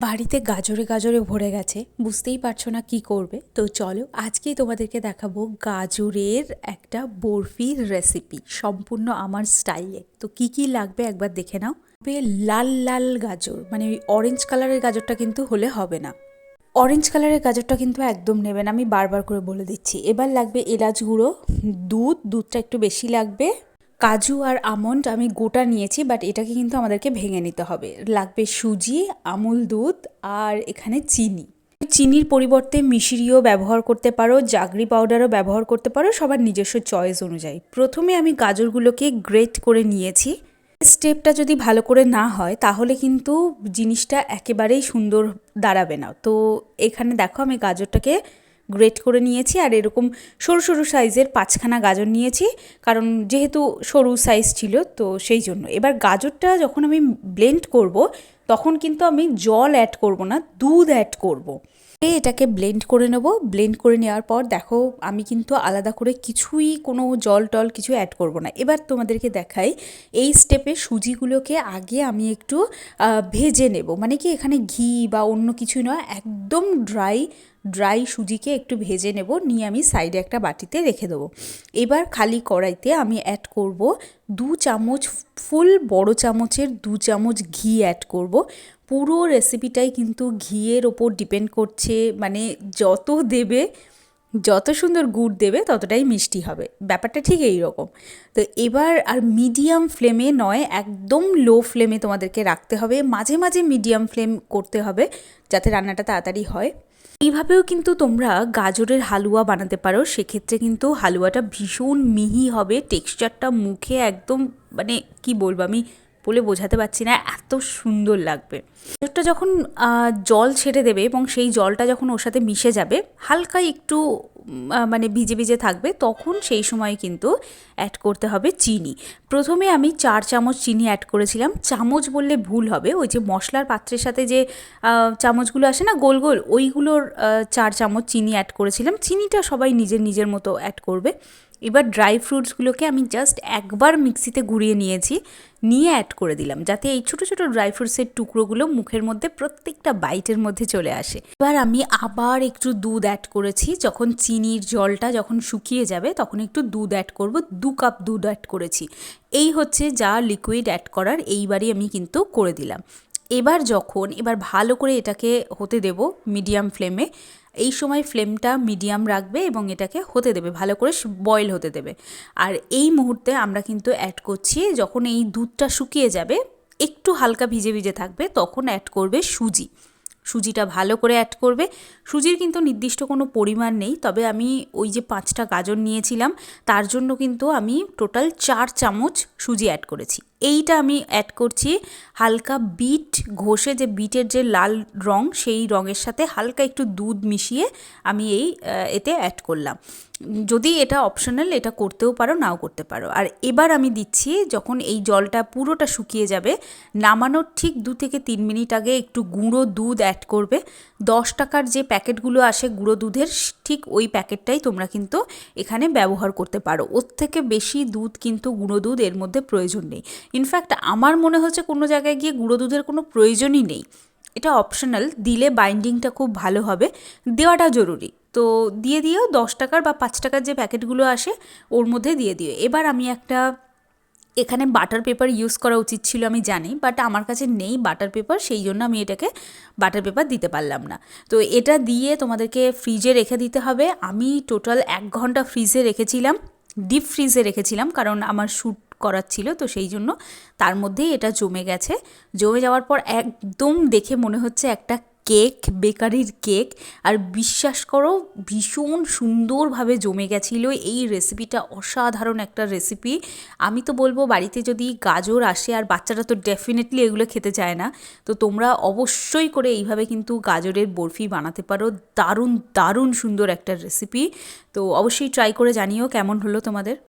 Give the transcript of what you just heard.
বাড়িতে গাজরে গাজরে ভরে গেছে, বুঝতেই পারছো না কি করবে। তো চলো আজকেই তোমাদেরকে দেখাবো গাজরের একটা বরফির রেসিপি, সম্পূর্ণ আমার স্টাইলে। তো কি কি লাগবে একবার দেখে নাও। লাল লাল গাজর, মানে ওই অরেঞ্জ কালারের গাজরটা কিন্তু হলে হবে না। অরেঞ্জ কালারের গাজরটা কিন্তু একদম নেবেন, আমি বারবার করে বলে দিচ্ছি। এবার লাগবে এলাচ গুঁড়ো, দুধটা একটু বেশি লাগবে, কাজু আর আমন্ড আমি গোটা নিয়েছি, বাট এটাকে কিন্তু আমাদেরকে ভেঙে নিতে হবে। লাগবে সুজি, আমুল দুধ, আর এখানে চিনি। চিনির পরিবর্তে মিশরিও ব্যবহার করতে পারো, জাগরি পাউডারও ব্যবহার করতে পারো, সবার নিজস্ব চয়েস অনুযায়ী। প্রথমে আমি গাজরগুলোকে গ্রেট করে নিয়েছি। স্টেপটা যদি ভালো করে না হয় তাহলে কিন্তু জিনিসটা একেবারেই সুন্দর দাঁড়াবে না। তো এখানে দেখো আমি গাজরটাকে গ্রেট করে নিয়েছি, আর এরকম সরু সরু সাইজের 5খানা গাজর নিয়েছি, কারণ যেহেতু সরু সাইজ ছিল তো সেই জন্য। এবার গাজরটা যখন আমি ব্লেন্ড করব তখন কিন্তু আমি জল অ্যাড করব না, দুধ অ্যাড করব। এটাকে ব্লেন্ড করে নেব। ব্লেন্ড করে নেওয়ার পর দেখো আমি কিন্তু আলাদা করে কিছুই কোনো জল টল কিছু অ্যাড করব না। এবার তোমাদেরকে দেখাই, এই স্টেপে সুজিগুলোকে আগে আমি একটু ভেজে নেব, মানে কি এখানে ঘি বা অন্য কিছুই নয়, একদম ড্রাই সুজিকে একটু ভেজে নেব, নিয়ে আমি সাইডে একটা বাটিতে রেখে দেবো। এবার খালি কড়াইতে আমি অ্যাড করব 2 চামচ, ফুল বড় চামচের 2 চামচ ঘি অ্যাড করব। পুরো রেসিপিটাই কিন্তু ঘিয়ের ওপর ডিপেন্ড করছে, মানে যত দেবে, যত সুন্দর গুড় দেবে ততটাই মিষ্টি হবে, ব্যাপারটা ঠিক এই রকম। তো এবার আর মিডিয়াম ফ্লেমে নয়, একদম লো ফ্লেমে তোমাদেরকে রাখতে হবে, মাঝে মাঝে মিডিয়াম ফ্লেম করতে হবে যাতে রান্নাটা তাড়াতাড়ি হয়। এইভাবেও কিন্তু তোমরা গাজরের হালুয়া বানাতে পারো, সেক্ষেত্রে কিন্তু হালুয়াটা ভীষণ মিহি হবে, টেক্সচারটা মুখে একদম, মানে কি বলবো, আমি বলে বোঝাতে পারছি না, এত সুন্দর লাগবে। গাজরটা যখন জল ছেড়ে দেবে এবং সেই জলটা যখন ওর সাথে মিশে যাবে, হালকা একটু মানে ভিজে ভিজে থাকবে, তখন সেই সময় কিন্তু অ্যাড করতে হবে চিনি। প্রথমে আমি 4 চামচ চিনি অ্যাড করেছিলাম, চামচ বললে ভুল হবে, ওই যে মশলার পাত্রের সাথে যে চামচগুলো আসে না গোল গোল, ওইগুলোর 4 চামচ চিনি অ্যাড করেছিলাম। চিনিটা সবাই নিজের নিজের মতো অ্যাড করবে। এবার ড্রাই ফ্রুটসগুলোকে আমি জাস্ট একবার মিক্সিতে ঘুরিয়ে নিয়েছি, নিয়ে অ্যাড করে দিলাম, যাতে এই ছোটো ছোটো ড্রাই ফ্রুটসের টুকরোগুলো মুখের মধ্যে প্রত্যেকটা বাইটের মধ্যে চলে আসে। এবার আমি আবার একটু দুধ অ্যাড করেছি, যখন চিনির জলটা যখন শুকিয়ে যাবে তখন একটু দুধ অ্যাড করব, 2 কাপ দুধ অ্যাড করেছি। এই হচ্ছে যা লিকুইড অ্যাড করার, এইবারই আমি কিন্তু করে দিলাম। এবার ভালো করে এটাকে হতে দেব মিডিয়াম ফ্লেমে। এই সময় ফ্লেমটা মিডিয়াম রাখবে এবং এটাকে হতে দেবে, ভালো করে বয়েল হতে দেবে। আর এই মুহূর্তে আমরা কিন্তু অ্যাড করছি, যখন এই দুধটা শুকিয়ে যাবে, একটু হালকা ভিজে ভিজে থাকবে, তখন অ্যাড করবে সুজি। সুজিটা ভালো করে অ্যাড করবে। সুজির কিন্তু নির্দিষ্ট কোনো পরিমাণ নেই, তবে আমি ওই যে 5টা গাজর নিয়েছিলাম তার জন্য কিন্তু আমি টোটাল 4 চামচ সুজি অ্যাড করেছি। এইটা আমি অ্যাড করছি হালকা বিট ঘষে, যে বিটের যে লাল রং সেই রঙের সাথে হালকা একটু দুধ মিশিয়ে আমি এতে অ্যাড করলাম। যদি এটা অপশনাল, এটা করতেও পারো নাও করতে পারো। আর এবার আমি দিচ্ছি, যখন এই জলটা পুরোটা শুকিয়ে যাবে, নামানোর ঠিক 2 থেকে 3 মিনিট আগে একটু গুঁড়ো দুধ অ্যাড করবে। 10 টাকার যে প্যাকেটগুলো আসে গুঁড়ো দুধের, ঠিক ওই প্যাকেটটাই তোমরা কিন্তু এখানে ব্যবহার করতে পারো। ওর থেকে বেশি দুধ কিন্তু গুঁড়ো দুধ এর মধ্যে প্রয়োজন নেই। ইনফ্যাক্ট আমার মনে হচ্ছে কোনো জায়গায় গিয়ে গুঁড়ো দুধের কোনো প্রয়োজনই নেই, এটা অপশনাল। দিলে বাইন্ডিংটা খুব ভালো হবে, দেওয়াটা জরুরি। তো দিয়ে দিও, 10 টাকার বা 5 টাকার যে প্যাকেটগুলো আসে ওর মধ্যে দিয়ে দিও। এবার আমি একটা, এখানে বাটার পেপার ইউজ করা উচিত ছিল আমি জানি, বাট আমার কাছে নেই বাটার পেপার, সেই জন্য আমি এটাকে বাটার পেপার দিতে পারলাম না। তো এটা দিয়ে তোমাদেরকে ফ্রিজে রেখে দিতে হবে। আমি টোটাল 1 ঘন্টা ফ্রিজে রেখেছিলাম, ডিপ ফ্রিজে রেখেছিলাম, কারণ আমার শ্যুট করার ছিল, তো সেই জন্য তার মধ্যেই এটা জমে গেছে। জমে যাওয়ার পর একদম দেখে মনে হচ্ছে একটা কেক, বেকারির কেক। আর বিশ্বাস করো ভীষণ সুন্দরভাবে জমে গেছিলো। এই রেসিপিটা অসাধারণ একটা রেসিপি। আমি তো বলবো বাড়িতে যদি গাজর আসে, আর বাচ্চারা তো ডেফিনেটলি এগুলো খেতে চায় না, তো তোমরা অবশ্যই করে এইভাবে কিন্তু গাজরের বরফি বানাতে পারো। দারুণ দারুণ সুন্দর একটা রেসিপি। তো অবশ্যই ট্রাই করে জানিও কেমন হলো তোমাদের।